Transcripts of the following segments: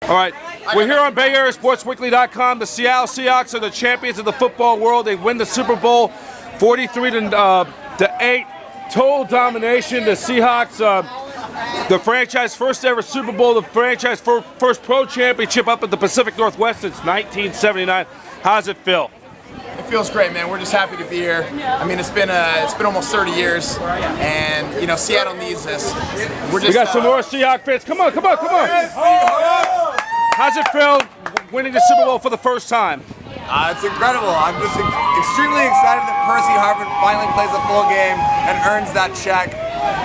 All right, we're here on BayAreaSportsWeekly.com. The Seattle Seahawks are the champions of the football world. They win the Super Bowl 43-8. Total domination. The Seahawks, the franchise first ever Super Bowl, the franchise first pro championship up at the Pacific Northwest since 1979. How does it feel? It feels great, man. We're just happy to be here. I mean, it's been almost 30 years, and you know, Seattle needs this. We got some more Seahawks fans. Come on. How's it feel winning the Super Bowl for the first time? It's incredible. I'm just extremely excited that Percy Harvin finally plays a full game and earns that check.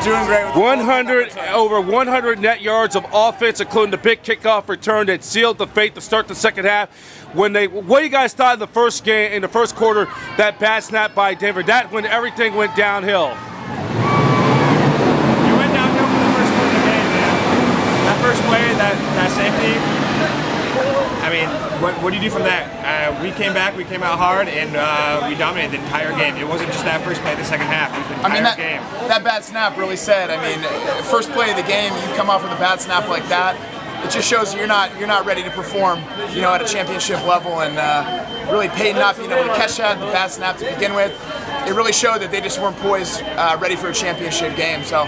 Doing great with over 100 net yards of offense, including the big kickoff return that sealed the fate to start the second half. What do you guys thought in the first game, in the first quarter, that bad snap by Denver? That when everything went downhill. You went downhill for the first play of the game, man. That first play, that safety. I mean, what do you do from that? We came back, we came out hard, and we dominated the entire game. It wasn't just that first play of the second half, it was the entire game. That bad snap really said, I mean, first play of the game, you come off with a bad snap like that, it just shows you're not ready to perform, you know, at a championship level, and really Peyton not being able to catch that, the bad snap to begin with, it really showed that they just weren't poised, ready for a championship game. So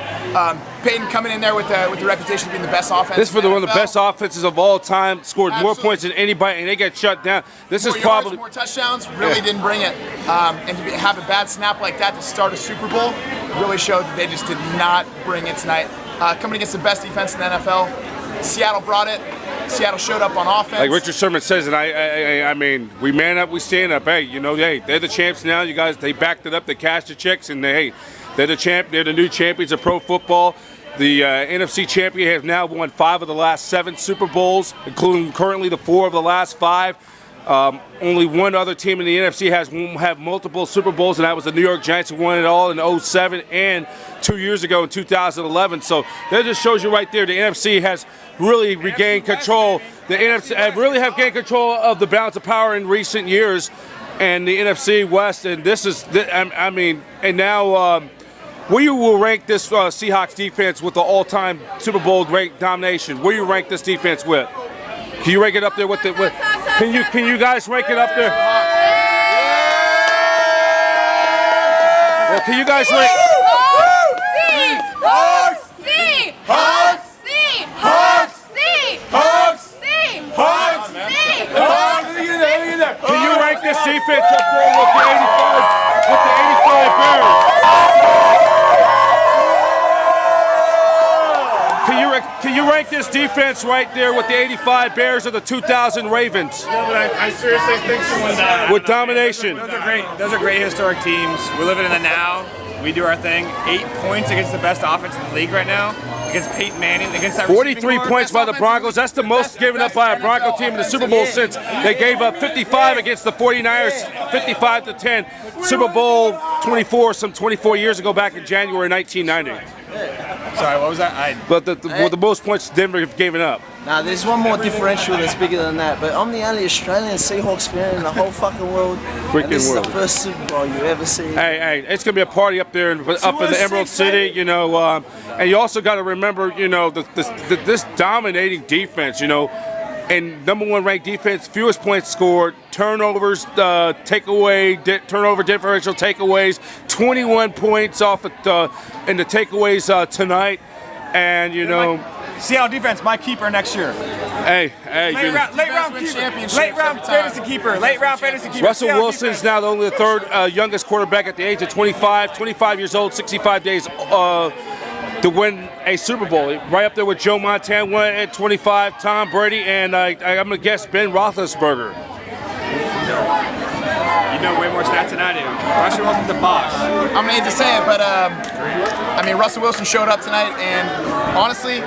Peyton coming in there with the reputation of being the best offense. This is one of the best offenses of all time. Scored more points than anybody, and they get shut down. This is probably more touchdowns. Really didn't bring it, and to have a bad snap like that to start a Super Bowl really showed that they just did not bring it tonight. Coming against the best defense in the NFL, Seattle brought it. Seattle showed up on offense. Like Richard Sherman says, and I mean, we man up, we stand up. Hey, you know, they're the champs now. You guys, they backed it up. They cashed the checks, and they're the champ. They're the new champions of pro football. The NFC champion has now won 5 of the last 7 Super Bowls, including currently the 4 of the last 5. Only one other team in the NFC have multiple Super Bowls, and that was the New York Giants, who won it all in 2007 and 2 years ago in 2011. So that just shows you right there, the NFC has really regained control. The NFC really have gained control of the balance of power in recent years, and the NFC West. And this is, I mean, and now where you will rank this Seahawks defense with the all-time Super Bowl great domination? Where you rank this defense with? Can you rank it up there with the? Can you guys rank it up there? Well, can you guys rank? Can you rank this defense up there with the 85 Bears? Can you rank this defense right there with the 85 Bears or the 2000 Ravens? No, but I seriously think someone with domination. Those are great historic teams. We're living in the now. We do our thing. 8 points against the best offense in the league right now. Against Peyton Manning, against that 43 points by the Broncos. That's the most given up by a Bronco team in the Super Bowl since they gave up 55 against the 49ers, 55-10. Super Bowl 24, some 24 years ago, back in January 1990. Sorry, what was that? But the most points Denver have given up. Now, there's one more differential that's bigger than that, but I'm the only Australian Seahawks fan in the whole fucking world. And this is the first Super Bowl you ever see. Hey, it's gonna be a party up there, up in the Emerald City, you know. And you also got to remember, you know, this dominating defense, you know, and #1 ranked defense, fewest points scored, turnovers, turnover differential takeaways, 21 points off in the takeaways tonight, and you know. Seattle defense, my keeper next year. Hey, late round fantasy keeper. Russell Wilson's now only the 3rd youngest quarterback at the age of 25 years old, 65 days to win a Super Bowl. Right up there with Joe Montana, won at 25, Tom Brady, and I'm going to guess Ben Roethlisberger. You know way more stats than I do. Russell Wilson's a boss. I'm going to hate to say it, but I mean, Russell Wilson showed up tonight, and honestly,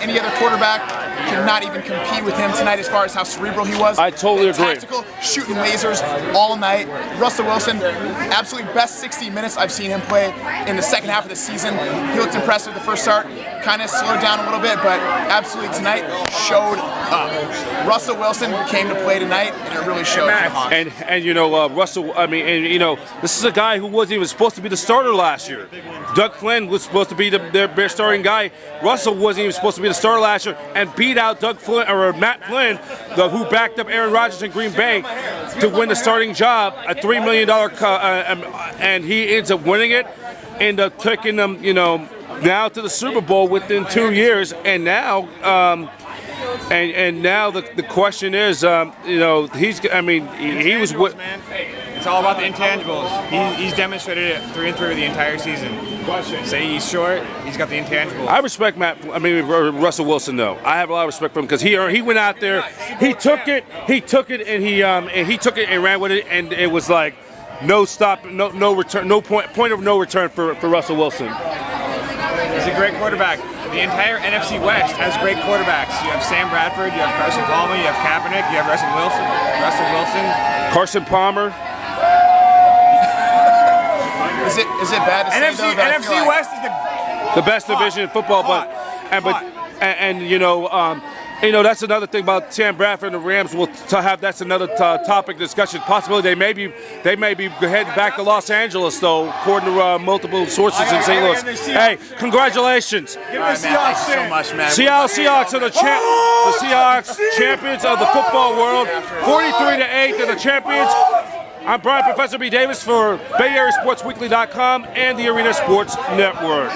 any other quarterback cannot even compete with him tonight as far as how cerebral he was. I totally agree. Tactical, shooting lasers all night. Russell Wilson, absolutely best 60 minutes I've seen him play in the second half of the season. He looked impressive the first start, kind of slowed down a little bit, but absolutely tonight showed Russell Wilson came to play tonight, and it really showed for the Hawks. And you know, Russell, I mean, and you know, this is a guy who wasn't even supposed to be the starter last year. Doug Flynn was supposed to be their starting guy. Russell wasn't even supposed to be the starter last year, and beat out Doug Flynn or Matt Flynn, who backed up Aaron Rodgers in Green Bay to win the starting job, a $3 million and he ends up winning it, end up taking them, you know, now to the Super Bowl within 2 years, and now. And now the question is, you know, he was what. It's all about the intangibles. He's demonstrated it 3-3 the entire season. Say he's short, he's got the intangibles. I respect Russell Wilson though. I have a lot of respect for him because he went out there, he took it, and he took it and ran with it, and it was like no stop, no return, no point of no return for Russell Wilson. He's a great quarterback. The entire NFC West has great quarterbacks. You have Sam Bradford, you have Carson Palmer, you have Kaepernick, you have Russell Wilson, Carson Palmer. Is it bad to say though that NFC West is the best division in football, and you know that's another thing about Sam Bradford and the Rams. That's another topic discussion. Possibility they may be heading back to Los Angeles though, according to multiple sources in St. Louis. Hey, congratulations! All right, man, thank you so much, man. Seattle Seahawks are the Seahawks champions of the football world. 43-8, they're the champions. I'm Brian Professor B. Davis for BayAreaSportsWeekly.com and the Arena Sports Network.